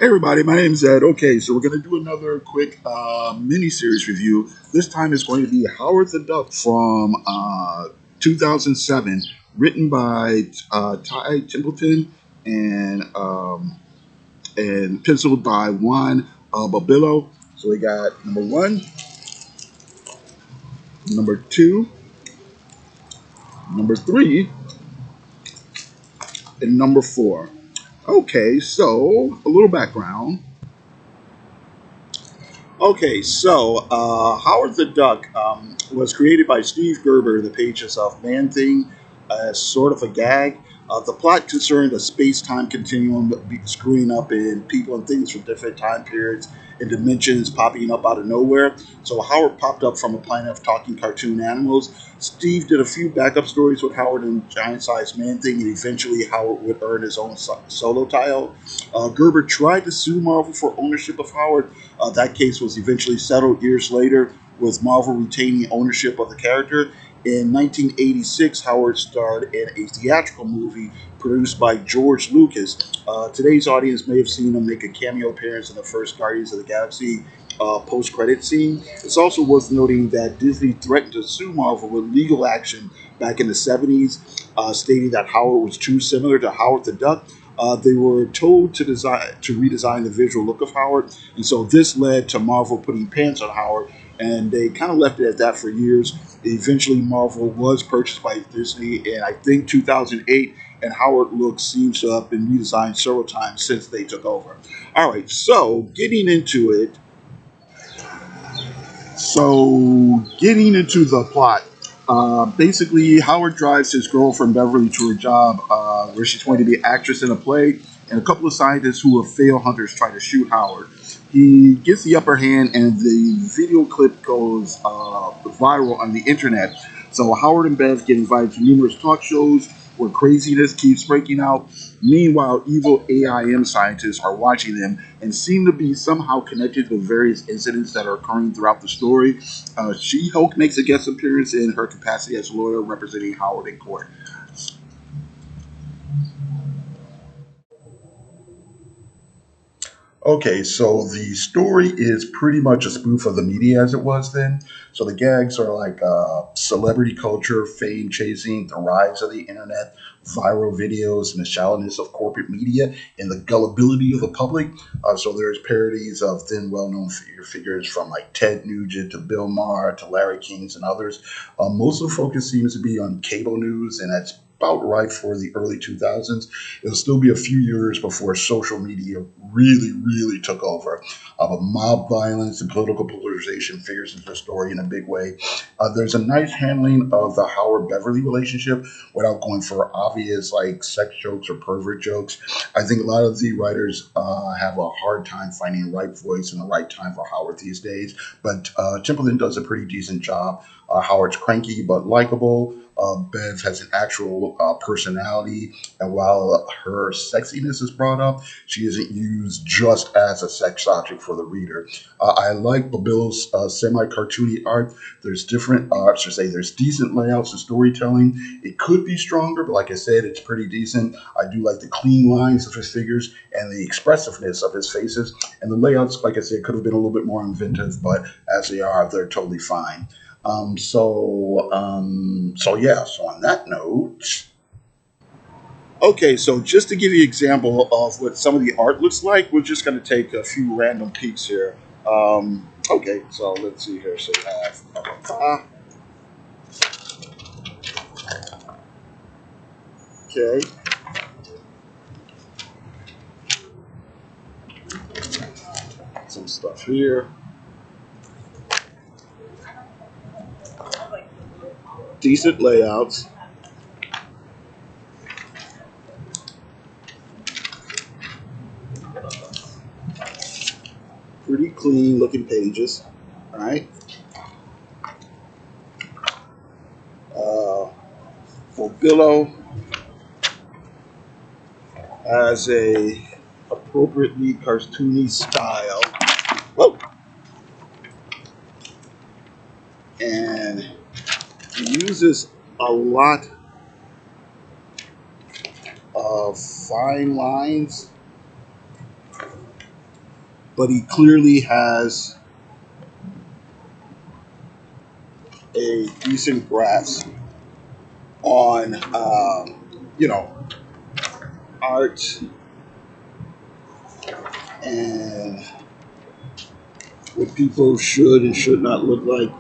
Hey everybody, my name's Ed. Okay, so we're going to do another quick mini-series review. This time it's going to be Howard the Duck from 2007, written by Ty Templeton and penciled by Juan Babillo. So we got number one, number two, number three, and number four. Okay, so a little background. Okay, so Howard the Duck was created by Steve Gerber in the pages of Man Thing as sort of a gag. The plot concerned a space time continuum screwing up in people and things from different time periods and dimensions popping up out of nowhere. So Howard popped up from a planet of talking cartoon animals. Steve did a few backup stories with Howard and Giant Sized Man Thing, and eventually Howard would earn his own solo title. Gerber tried to sue Marvel for ownership of Howard. That case was eventually settled years later, with Marvel retaining ownership of the character. In 1986, Howard starred in a theatrical movie produced by George Lucas. Today's audience may have seen him make a cameo appearance in the first Guardians of the Galaxy post-credit scene. It's also worth noting that Disney threatened to sue Marvel with legal action back in the 70s, stating that Howard was too similar to Howard the Duck. They were told to redesign the visual look of Howard, and so this led to Marvel putting pants on Howard, and they kind of left it at that for years. Eventually, Marvel was purchased by Disney in I think 2008, and Howard look seems to have been redesigned several times since they took over. All right, so getting into the plot. Basically, Howard drives his girlfriend Beverly to her job, where she's going to be an actress in a play, and a couple of scientists who are fail hunters try to shoot Howard. He gets the upper hand, and the video clip goes viral on the internet. So Howard and Bev get invited to numerous talk shows where craziness keeps breaking out. Meanwhile, evil AIM scientists are watching them and seem to be somehow connected to various incidents that are occurring throughout the story. She-Hulk makes a guest appearance in her capacity as a lawyer representing Howard in court. Okay, so the story is pretty much a spoof of the media as it was then. So the gags are like celebrity culture, fame chasing, the rise of the internet, viral videos, and the shallowness of corporate media, and the gullibility of the public. So there's parodies of then well-known figures from like Ted Nugent to Bill Maher to Larry Kings and others. Most of the focus seems to be on cable news, and that's about right for the early 2000s. It'll still be a few years before social media really took over. But mob violence and political polarization figures into the story in a big way. There's a nice handling of the Howard Beverly relationship without going for obvious like sex jokes or pervert jokes. I think a lot of the writers have a hard time finding the right voice and the right time for Howard these days. But Templeton does a pretty decent job. Howard's cranky but likable. Bev has an actual personality, and while her sexiness is brought up, she isn't used just as a sex object for the reader. I like Babil's semi-cartoony art. There's different, I should say, there's decent layouts and storytelling. It could be stronger, but like I said, it's pretty decent. I do like the clean lines of his figures and the expressiveness of his faces. And the layouts, like I said, could have been a little bit more inventive, but as they are, they're totally fine. So yeah. So on that note, okay. So just to give you an example of what some of the art looks like, we're just going to take a few random peeks here. Okay. So let's see here. So we have okay, some stuff here. Decent layouts. Pretty clean looking pages. All right. For Billow has a appropriately cartoony style. Whoa. And he uses a lot of fine lines but he clearly has a decent grasp on, you know, art and what people should and should not look like.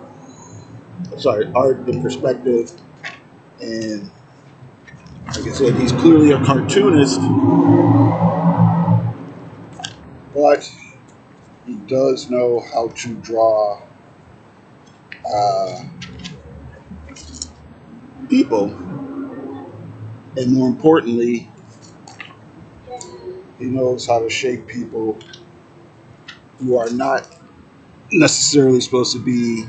Sorry, art, the perspective, and like I said, he's clearly a cartoonist, but he does know how to draw uh, people, and more importantly, he knows how to shape people who are not necessarily supposed to be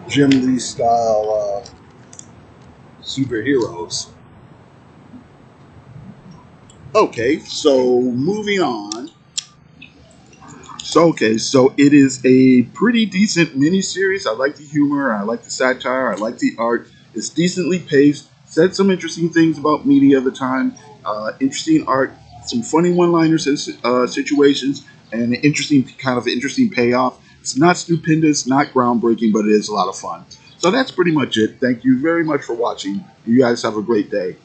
Jim Lee style superheroes. Okay, so moving on. So it is a pretty decent miniseries. I like the humor, I like the satire, I like the art. It's decently paced. Said some interesting things about media of the time. Interesting art, some funny one-liners and situations, and an interesting payoff. It's not stupendous, not groundbreaking, but it is a lot of fun. So that's pretty much it. Thank you very much for watching. You guys have a great day.